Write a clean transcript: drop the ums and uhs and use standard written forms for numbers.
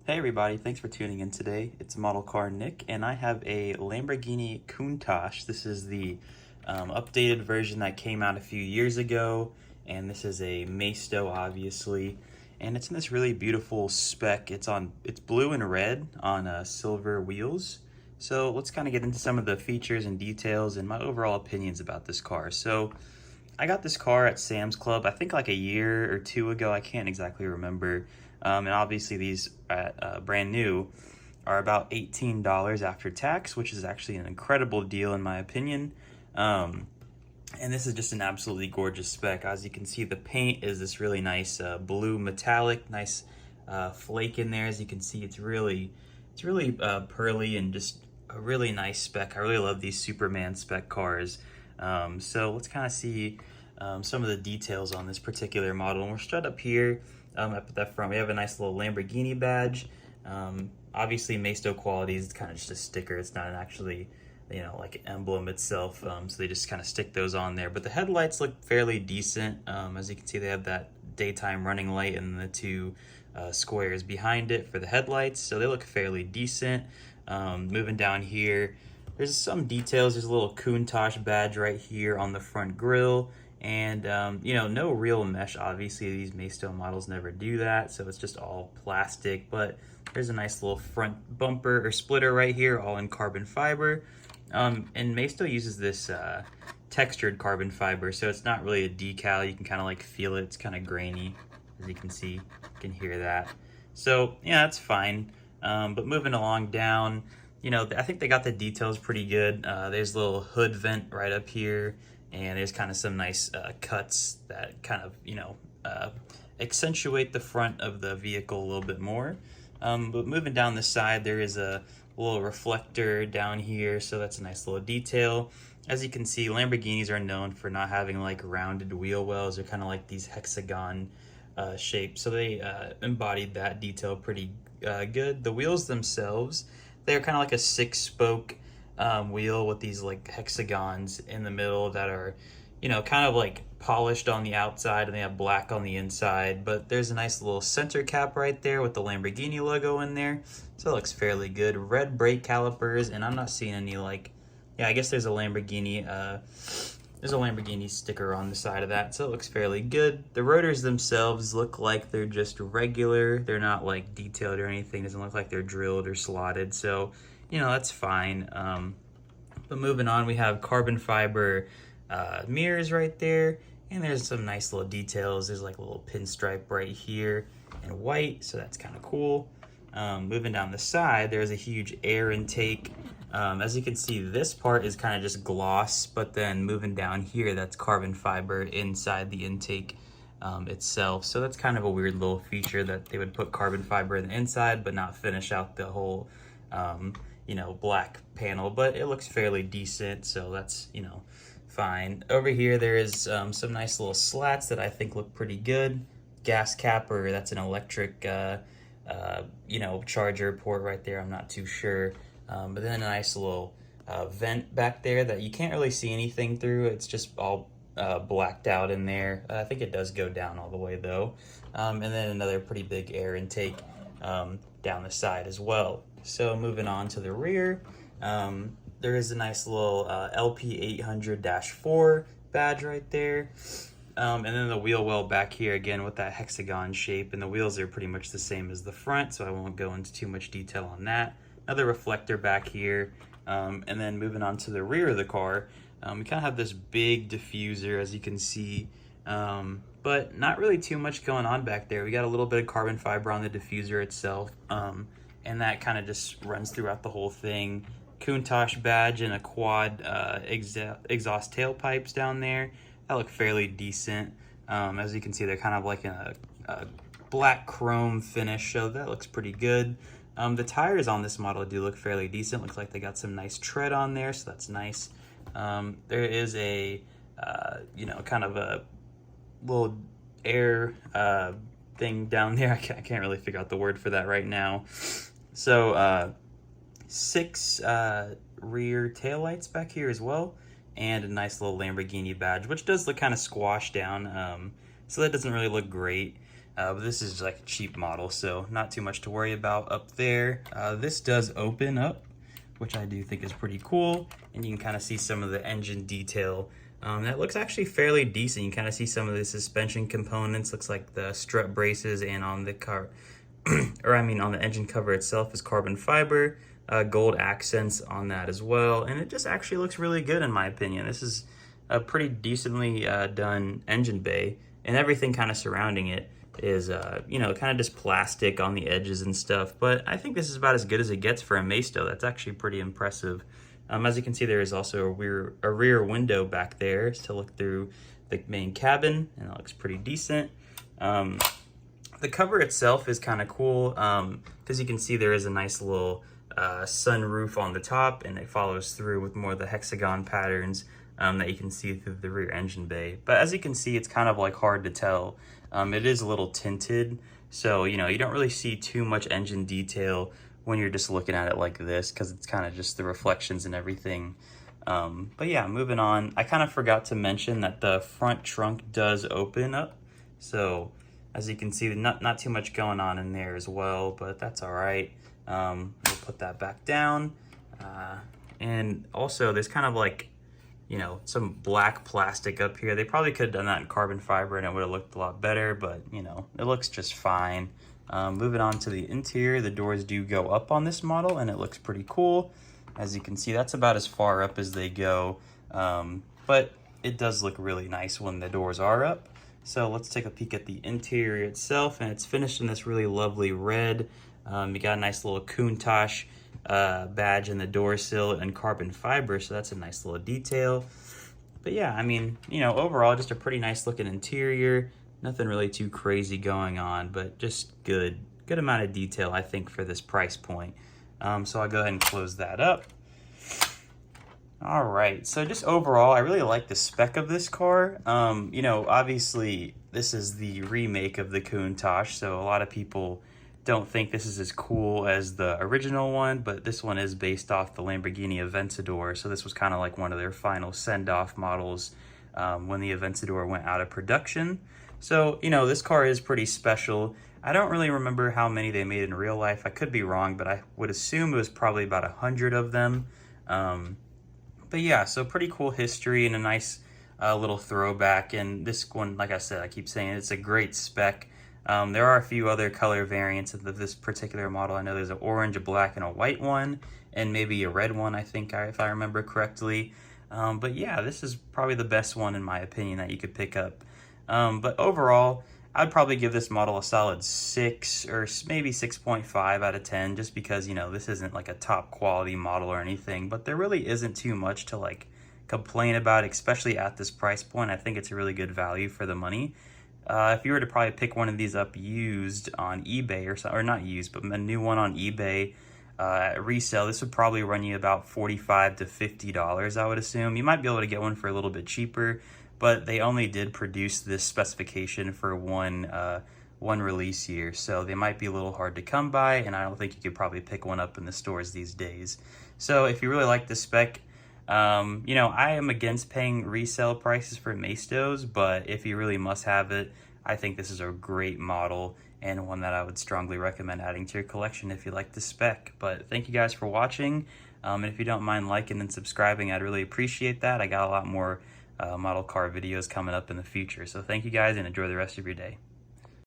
Hey everybody, thanks for tuning in today. It's Model Car Nick, and I have a Lamborghini Countach. This is the updated version that came out a few years ago, and this is a Maisto, obviously. And it's in this really beautiful spec. It's blue and red on silver wheels. So let's kind of get into some of the features and details and my overall opinions about this car. So I got this car at Sam's Club, I think like a year or two ago. I can't exactly remember. And obviously these at brand new are about $18 after tax, which is actually an incredible deal in my opinion. And this is just an absolutely gorgeous spec. As you can see, the paint is this really nice blue metallic, nice flake in there. As you can see, it's really pearly and just a really nice spec. I really love these Superman spec cars. So let's kind of see some of the details on this particular model. And we're straight up here up at the front. We have a nice little Lamborghini badge. Obviously, Maisto qualities, it's kind of just a sticker. It's not an actually, like an emblem itself. So they just kind of stick those on there. But the headlights look fairly decent. As you can see, they have that daytime running light and the two squares behind it for the headlights. So they look fairly decent. Moving down here, there's some details. There's a little Countach badge right here on the front grille. And, no real mesh. Obviously, these Maisto models never do that, so it's just all plastic. But there's a nice little front bumper or splitter right here, all in carbon fiber. And Maisto uses this textured carbon fiber, so it's not really a decal. You can kind of like feel it. It's kind of grainy, as you can see. You can hear that. So, yeah, that's fine. But moving along down, I think they got the details pretty good. There's a little hood vent right up here, and there's kind of some nice cuts that kind of, accentuate the front of the vehicle a little bit more. But moving down the side, there is a little reflector down here, so that's a nice little detail. As you can see, Lamborghinis are known for not having like rounded wheel wells. They're kind of like these hexagon shapes, so they embodied that detail pretty good. The wheels themselves, they're kind of like a six-spoke wheel with these like hexagons in the middle that are, kind of like polished on the outside, and they have black on the inside. But there's a nice little center cap right there with the Lamborghini logo in there, so it looks fairly good. Red brake calipers, and I'm not seeing any I guess there's a Lamborghini sticker on the side of that, so it looks fairly good. The rotors themselves look like they're just regular. They're not like detailed or anything. It doesn't look like they're drilled or slotted, so that's fine. But moving on, we have carbon fiber mirrors right there, and there's some nice little details. There's like a little pinstripe right here in white, so that's kind of cool. Moving down the side, there's a huge air intake. As you can see, this part is kind of just gloss, but then moving down here, that's carbon fiber inside the intake itself. So that's kind of a weird little feature that they would put carbon fiber in the inside, but not finish out the whole, black panel. But it looks fairly decent, so that's, fine. Over here, there is some nice little slats that I think look pretty good. Gas cap, or that's an electric, charger port right there. I'm not too sure. But then a nice little vent back there that you can't really see anything through. It's just all blacked out in there. I think it does go down all the way though. And then another pretty big air intake down the side as well. So moving on to the rear, there is a nice little LP-800 badge right there. And then the wheel well back here again with that hexagon shape, and the wheels are pretty much the same as the front, so I won't go into too much detail on that. Another reflector back here, and then moving on to the rear of the car, we kind of have this big diffuser, as you can see, but not really too much going on back there. We got a little bit of carbon fiber on the diffuser itself, and that kind of just runs throughout the whole thing. Countach badge and a quad exhaust tailpipes down there that look fairly decent. As you can see, they're kind of like in a black chrome finish, so that looks pretty good. The tires on this model do look fairly decent. Looks like they got some nice tread on there, so that's nice. There is a, kind of a little air thing down there. I can't really figure out the word for that right now. So 6 rear taillights back here as well, and a nice little Lamborghini badge, which does look kind of squashed down, so that doesn't really look great. but this is like a cheap model, so not too much to worry about up there. This does open up, which I do think is pretty cool, and you can kind of see some of the engine detail. That looks actually fairly decent. You kind of see some of the suspension components. Looks like the strut braces, and on the car, or I mean on the engine cover itself is carbon fiber, gold accents on that as well, and it just actually looks really good in my opinion. This is a pretty decently done engine bay, and everything kind of surrounding it is, you know, kind of just plastic on the edges and stuff, but I think this is about as good as it gets for a Maisto. That's actually pretty impressive. As you can see, there is also a rear window back there to look through the main cabin, and it looks pretty decent. The cover itself is kind of cool because you can see there is a nice little sunroof on the top, and it follows through with more of the hexagon patterns that you can see through the rear engine bay. But as you can see, it's kind of like hard to tell. It is a little tinted, so you know, you don't really see too much engine detail when you're just looking at it like this, because it's kind of just the reflections and everything. But yeah, moving on, I kind of forgot to mention that the front trunk does open up, so as you can see, not too much going on in there as well, but that's all right. We'll put that back down, and also there's kind of like, you know, some black plastic up here. They probably could have done that in carbon fiber and it would have looked a lot better, but you know, it looks just fine. Moving on to the interior, the doors do go up on this model and it looks pretty cool. As you can see, that's about as far up as they go, but it does look really nice when the doors are up. So let's take a peek at the interior itself, and it's finished in this really lovely red. You got a nice little Countach badge in the door sill and carbon fiber, so that's a nice little detail. But yeah, I mean, you know, overall just a pretty nice looking interior. Nothing really too crazy going on, but just good amount of detail, I think, for this price point. So I'll go ahead and close that up. All right, so just overall, I really like the spec of this car. You know, obviously this is the remake of the Countach, so a lot of people don't think this is as cool as the original one, but this one is based off the Lamborghini Aventador, so this was kind of like one of their final send-off models when the Aventador went out of production. So, you know, this car is pretty special. I don't really remember how many they made in real life. I could be wrong, but I would assume it was probably about 100 of them. But yeah, so pretty cool history and a nice little throwback. And this one, like I said, I keep saying it's a great spec. There are a few other color variants of this particular model. I know there's an orange, a black, and a white one, and maybe a red one, I think, if I remember correctly. But yeah, this is probably the best one in my opinion that you could pick up. But overall, I'd probably give this model a solid 6 or maybe 6.5 out of 10, just because, you know, this isn't like a top quality model or anything, but there really isn't too much to like complain about, especially at this price point. I think it's a really good value for the money. If you were to probably pick one of these up used on eBay or not used, but a new one on eBay at resale, this would probably run you about $45 to $50, I would assume. You might be able to get one for a little bit cheaper, but they only did produce this specification for one release year, so they might be a little hard to come by, and I don't think you could probably pick one up in the stores these days. So if you really like the spec, you know, I am against paying resale prices for Maistos, but if you really must have it, I think this is a great model and one that I would strongly recommend adding to your collection if you like the spec. But thank you guys for watching, and if you don't mind liking and subscribing, I'd really appreciate that. I got a lot more model car videos coming up in the future. So thank you guys, and enjoy the rest of your day.